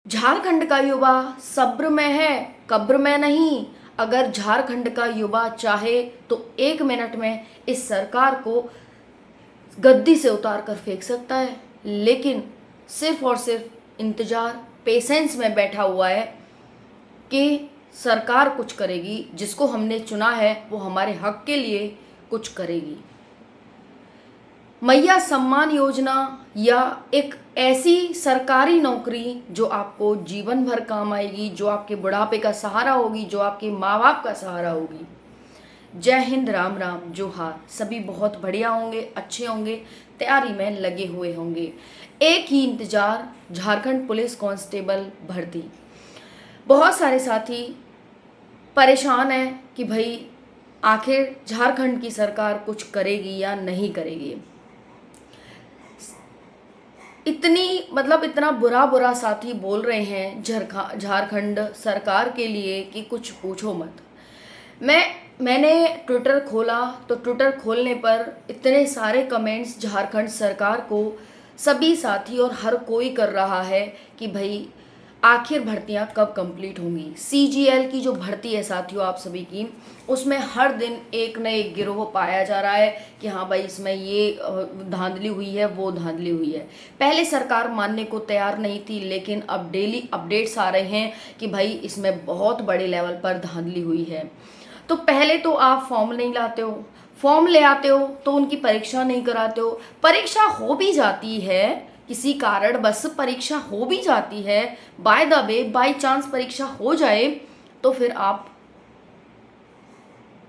झारखंड का युवा सब्र में है, कब्र में नहीं। अगर झारखंड का युवा चाहे तो 1 मिनट में इस सरकार को गद्दी से उतार कर फेंक सकता है, लेकिन सिर्फ और सिर्फ इंतजार, पेशेंस में बैठा हुआ है कि सरकार कुछ करेगी। जिसको हमने चुना है वो हमारे हक के लिए कुछ करेगी। मैया सम्मान योजना या एक ऐसी सरकारी नौकरी जो आपको जीवन भर काम आएगी, जो आपके बुढ़ापे का सहारा होगी, जो आपके माँ बाप का सहारा होगी। जय हिंद, राम राम, जोहार। सभी बहुत बढ़िया होंगे, अच्छे होंगे, तैयारी में लगे हुए होंगे। एक ही इंतजार, झारखंड पुलिस कांस्टेबल भर्ती। बहुत सारे साथी परेशान हैं कि भाई आखिर झारखंड की सरकार कुछ करेगी या नहीं करेगी। इतना बुरा साथी बोल रहे हैं झारखंड सरकार के लिए कि कुछ पूछो मत। मैंने ट्विटर खोला तो ट्विटर खोलने पर इतने सारे कमेंट्स झारखंड सरकार को सभी साथी और हर कोई कर रहा है कि भाई आखिर भर्तियां कब कंप्लीट होंगी। सीजीएल की जो भर्ती है साथियों आप सभी की, उसमें हर दिन एक न एक गिरोह पाया जा रहा है कि हाँ भाई इसमें ये धांधली हुई है, वो धांधली हुई है। पहले सरकार मानने को तैयार नहीं थी, लेकिन अब डेली अपडेट्स आ रहे हैं कि भाई इसमें बहुत बड़े लेवल पर धांधली हुई है। तो पहले तो आप फॉर्म नहीं लाते हो, फॉर्म ले आते हो तो उनकी परीक्षा नहीं कराते हो। परीक्षा हो भी जाती है, किसी कारण बस परीक्षा हो भी जाती है, by the way by chance परीक्षा हो जाए तो फिर आप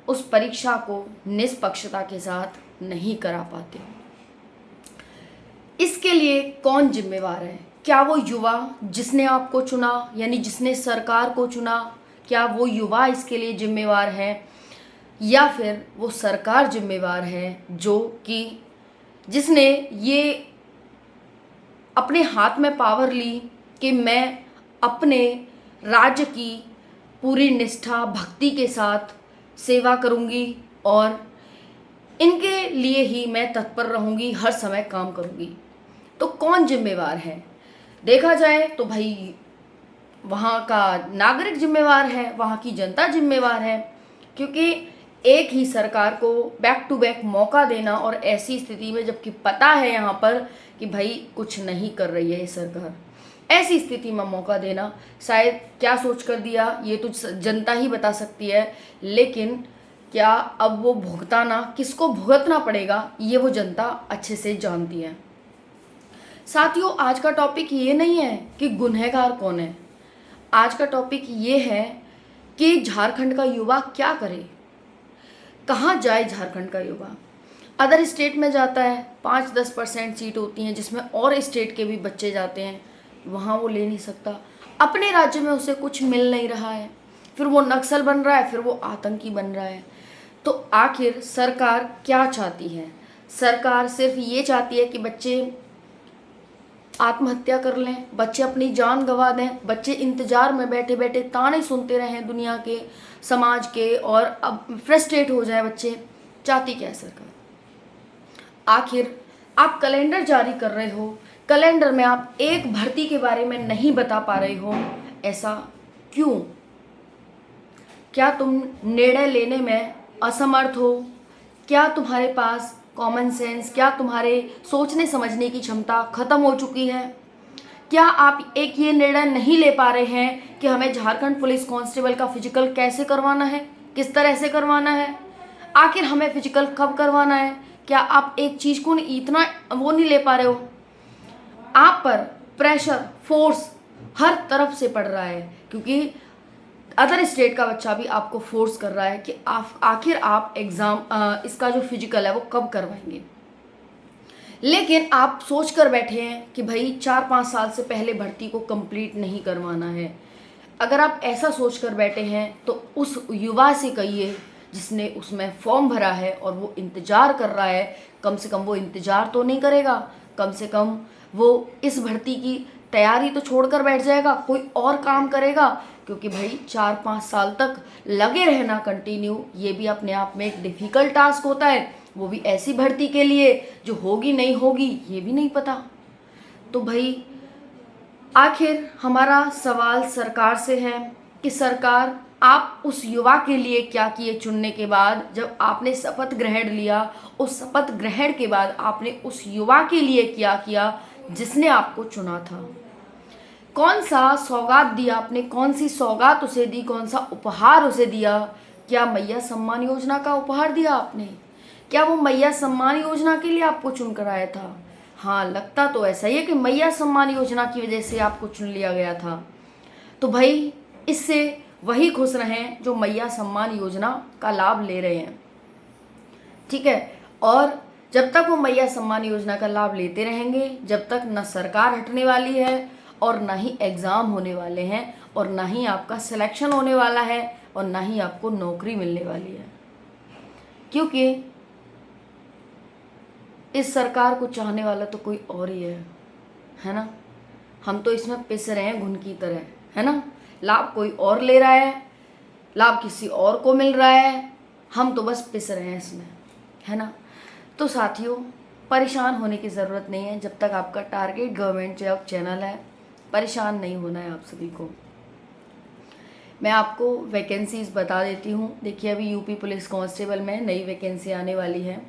उस परीक्षा को निष्पक्षता के साथ नहीं करा पाते। इसके लिए कौन जिम्मेवार है? क्या वो युवा जिसने आपको चुना, यानी जिसने सरकार को चुना, क्या वो युवा इसके लिए जिम्मेवार है, या फिर वो सरकार जिम्मेवार है जो कि जिसने ये अपने हाथ में पावर ली कि मैं अपने राज्य की पूरी निष्ठा भक्ति के साथ सेवा करूंगी और इनके लिए ही मैं तत्पर रहूंगी, हर समय काम करूंगी। तो कौन जिम्मेवार है? देखा जाए तो भाई वहाँ का नागरिक जिम्मेवार है, वहाँ की जनता जिम्मेवार है, क्योंकि एक ही सरकार को बैक टू बैक मौका देना और ऐसी स्थिति में जबकि पता है यहाँ पर कि भाई कुछ नहीं कर रही है ये सरकार, ऐसी स्थिति में मौका देना शायद क्या सोच कर दिया ये तो जनता ही बता सकती है। लेकिन क्या अब वो भुगताना किसको भुगतना पड़ेगा ये वो जनता अच्छे से जानती है। साथियों, आज का टॉपिक ये नहीं है कि गुनहगार कौन है, आज का टॉपिक ये है कि झारखंड का युवा क्या करे, कहाँ जाए झारखंड का युवा। अदर स्टेट में जाता है, 5-10% सीट होती हैं जिसमें और स्टेट के भी बच्चे जाते हैं, वहाँ वो ले नहीं सकता। अपने राज्य में उसे कुछ मिल नहीं रहा है, फिर वो नक्सल बन रहा है, फिर वो आतंकी बन रहा है। तो आखिर सरकार क्या चाहती है? सरकार सिर्फ ये चाहती है कि बच्चे आत्महत्या कर लें, बच्चे अपनी जान गंवा दें, बच्चे इंतजार में बैठे बैठे ताने सुनते रहें दुनिया के, समाज के, और अब फ्रस्ट्रेट हो जाए बच्चे। चाहती क्या है सरकार? आखिर आप कैलेंडर जारी कर रहे हो, कैलेंडर में आप एक भर्ती के बारे में नहीं बता पा रहे हो, ऐसा क्यों? क्या तुम निर्णय लेने में असमर्थ हो? क्या तुम्हारे पास कॉमन सेंस, क्या तुम्हारे सोचने समझने की क्षमता खत्म हो चुकी है? क्या आप एक ये निर्णय नहीं ले पा रहे हैं कि हमें झारखंड पुलिस कांस्टेबल का फिजिकल कैसे करवाना है, किस तरह से करवाना है, आखिर हमें फिजिकल कब करवाना है? क्या आप एक चीज़ को इतना वो नहीं ले पा रहे हो? आप पर प्रेशर, फोर्स हर तरफ से पड़ रहा है, क्योंकि अदर स्टेट का बच्चा भी आपको फोर्स कर रहा है कि आखिर आप एग्ज़ाम इसका जो फिजिकल है वो कब करवाएंगे। लेकिन आप सोच कर बैठे हैं कि भाई 4-5 साल से पहले भर्ती को कंप्लीट नहीं करवाना है। अगर आप ऐसा सोच कर बैठे हैं तो उस युवा से कहिए जिसने उसमें फॉर्म भरा है और वो इंतज़ार कर रहा है, कम से कम वो इंतज़ार तो नहीं करेगा, कम से कम वो इस भर्ती की तैयारी तो छोड़कर बैठ जाएगा, कोई और काम करेगा। क्योंकि भाई 4-5 साल तक लगे रहना कंटिन्यू, ये भी अपने आप में एक डिफ़िकल्ट टास्क होता है, वो भी ऐसी भर्ती के लिए जो होगी नहीं होगी ये भी नहीं पता। तो भाई आखिर हमारा सवाल सरकार से है कि सरकार, आप उस युवा के लिए क्या किए चुनने के बाद, जब आपने शपथ ग्रहण लिया, उस शपथ ग्रहण के बाद आपने उस युवा के लिए क्या किया जिसने आपको चुना था? कौन सा सौगात दिया आपने, कौन सी सौगात उसे दी, कौन सा उपहार उसे दिया? क्या मैया सम्मान योजना का उपहार दिया आपने? क्या वो मैया सम्मान योजना के लिए आपको चुन कर आया था? हाँ, लगता तो ऐसा ही है कि मैया सम्मान योजना की वजह से आपको चुन लिया गया था। तो भाई, इससे वही खुश रहें जो मैया सम्मान योजना का लाभ ले रहे हैं, ठीक है। और जब तक वो मैया सम्मान योजना का लाभ लेते रहेंगे, जब तक न सरकार हटने वाली है और ना ही एग्ज़ाम होने वाले हैं और ना ही आपका सिलेक्शन होने वाला है और ना ही आपको नौकरी मिलने वाली है, क्योंकि इस सरकार को चाहने वाला तो कोई और ही है ना। हम तो इसमें पिस रहे हैं घुन की तरह, है ना। लाभ कोई और ले रहा है, लाभ किसी और को मिल रहा है, हम तो बस पिस रहे हैं इसमें, है ना। तो साथियों, परेशान होने की ज़रूरत नहीं है। जब तक आपका टारगेट गवर्नमेंट जॉब चैनल है, परेशान नहीं होना है आप सभी को। मैं आपको वैकेंसीज़ बता देती हूँ। देखिए, अभी यूपी पुलिस कांस्टेबल में नई वैकेंसी आने वाली है,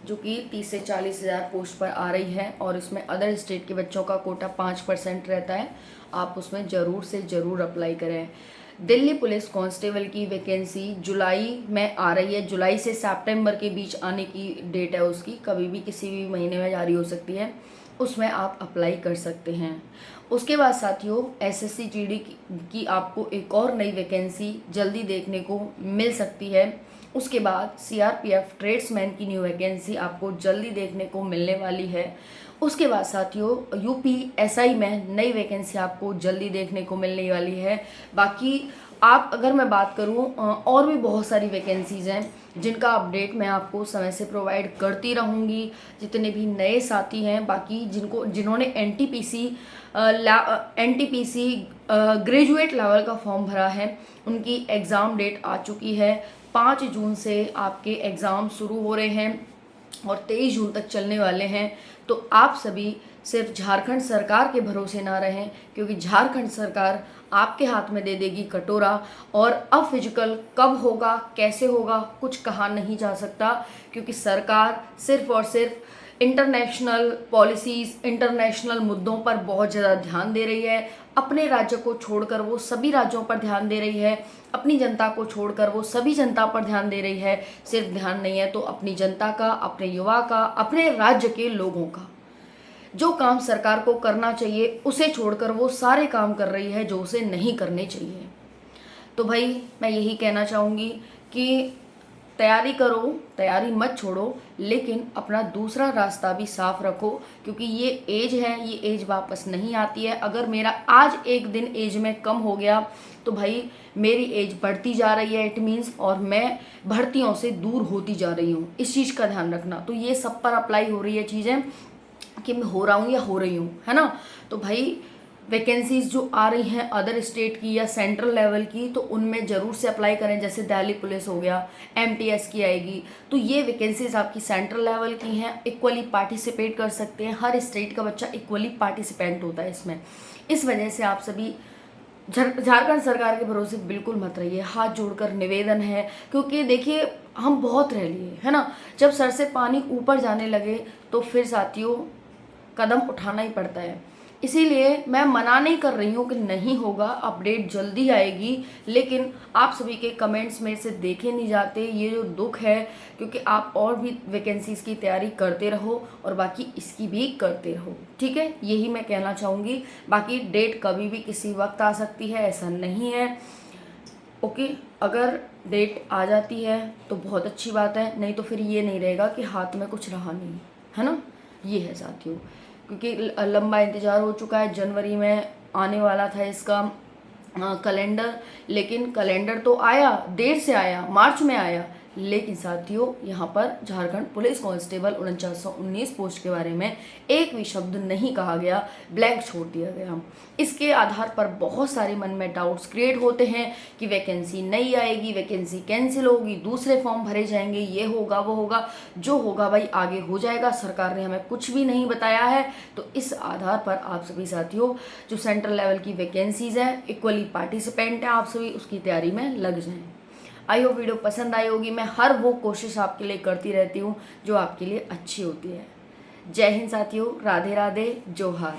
जो कि 30 से 40 हज़ार पोस्ट पर आ रही है, और इसमें अदर स्टेट के बच्चों का कोटा 5% रहता है। आप उसमें ज़रूर से ज़रूर अप्लाई करें। दिल्ली पुलिस कांस्टेबल की वैकेंसी जुलाई में आ रही है, जुलाई से सितंबर के बीच आने की डेट है उसकी, कभी भी किसी भी महीने में जारी हो सकती है, उसमें आप अप्लाई कर सकते हैं। उसके बाद साथियों, एसएससी जीडी की आपको एक और नई वैकेंसी जल्दी देखने को मिल सकती है। उसके बाद सीआरपीएफ ट्रेड्समैन की न्यू वैकेंसी आपको जल्दी देखने को मिलने वाली है। उसके बाद साथियों, यूपीएसआई में नई वैकेंसी आपको जल्दी देखने को मिलने वाली है। बाकी आप, अगर मैं बात करूं, और भी बहुत सारी वैकेंसीज़ हैं जिनका अपडेट मैं आपको समय से प्रोवाइड करती रहूंगी। जितने भी नए साथी हैं, बाकी जिन्होंने एनटीपीसी ग्रेजुएट लेवल का फॉर्म भरा है, उनकी एग्ज़ाम डेट आ चुकी है। 5 जून से आपके एग्ज़ाम शुरू हो रहे हैं और 23 जून तक चलने वाले हैं। तो आप सभी सिर्फ झारखंड सरकार के भरोसे ना रहें, क्योंकि झारखंड सरकार आपके हाथ में दे देगी कटोरा। और अब फिजिकल कब होगा, कैसे होगा, कुछ कहा नहीं जा सकता, क्योंकि सरकार सिर्फ और सिर्फ इंटरनेशनल पॉलिसीज़, इंटरनेशनल मुद्दों पर बहुत ज़्यादा ध्यान दे रही है। अपने राज्य को छोड़कर वो सभी राज्यों पर ध्यान दे रही है, अपनी जनता को छोड़कर वो सभी जनता पर ध्यान दे रही है। सिर्फ ध्यान नहीं है तो अपनी जनता का, अपने युवा का, अपने राज्य के लोगों का। जो काम सरकार को करना चाहिए उसे छोड़कर वो सारे काम कर रही है जो उसे नहीं करने चाहिए। तो भाई, मैं यही कहना चाहूँगी कि तैयारी करो, तैयारी मत छोड़ो, लेकिन अपना दूसरा रास्ता भी साफ रखो, क्योंकि ये एज है, ये एज वापस नहीं आती है। अगर मेरा आज एक दिन एज में कम हो गया तो भाई मेरी एज बढ़ती जा रही है, इट मीन्स, और मैं भर्तियों से दूर होती जा रही हूँ। इस चीज़ का ध्यान रखना। तो ये सब पर अप्लाई हो रही है चीज़ें कि मैं हो रहा हूँ या हो रही हूँ, है ना। तो भाई, वैकेंसीज जो आ रही हैं अदर स्टेट की या सेंट्रल लेवल की, तो उनमें ज़रूर से अप्लाई करें। जैसे दिल्ली पुलिस हो गया, एमटीएस की आएगी, तो ये वैकेंसीज आपकी सेंट्रल लेवल की हैं। इक्वली पार्टिसिपेट कर सकते हैं, हर स्टेट का बच्चा इक्वली पार्टिसिपेंट होता है इसमें। इस वजह से आप सभी झारखंड सरकार के भरोसे बिल्कुल मत रहिए। हाथ जोड़कर निवेदन है, क्योंकि देखिए, हम बहुत रह लिए, है ना। जब सर से पानी ऊपर जाने लगे तो फिर साथियों कदम उठाना ही पड़ता है। इसीलिए मैं मना नहीं कर रही हूँ कि नहीं होगा, अपडेट जल्दी आएगी, लेकिन आप सभी के कमेंट्स में से देखे नहीं जाते, ये जो दुख है। क्योंकि आप और भी वैकेंसीज़ की तैयारी करते रहो और बाकी इसकी भी करते रहो, ठीक है। यही मैं कहना चाहूँगी। बाकी डेट कभी भी किसी वक्त आ सकती है, ऐसा नहीं है, ओके। अगर डेट आ जाती है तो बहुत अच्छी बात है, नहीं तो फिर ये नहीं रहेगा कि हाथ में कुछ रहा नहीं, है ना। ये है साथियों, क्योंकि लंबा इंतज़ार हो चुका है। जनवरी में आने वाला था इसका कैलेंडर, लेकिन कैलेंडर तो आया, देर से आया, मार्च में आया, लेकिन साथियों यहाँ पर झारखंड पुलिस कांस्टेबल 4919 पोस्ट के बारे में एक भी शब्द नहीं कहा गया, ब्लैंक छोड़ दिया गया। इसके आधार पर बहुत सारे मन में डाउट्स क्रिएट होते हैं कि वैकेंसी नहीं आएगी, वैकेंसी कैंसिल होगी, दूसरे फॉर्म भरे जाएंगे, ये होगा वो होगा। जो होगा भाई आगे हो जाएगा, सरकार ने हमें कुछ भी नहीं बताया है। तो इस आधार पर आप सभी साथियों जो सेंट्रल लेवल की वैकेंसीज हैं, इक्वली पार्टिसिपेंट हैं, आप सभी उसकी तैयारी में लग जाएं। आई होप वीडियो पसंद आई होगी। मैं हर वो कोशिश आपके लिए करती रहती हूँ जो आपके लिए अच्छी होती है। जय हिंद साथियों, राधे राधे, जोहार।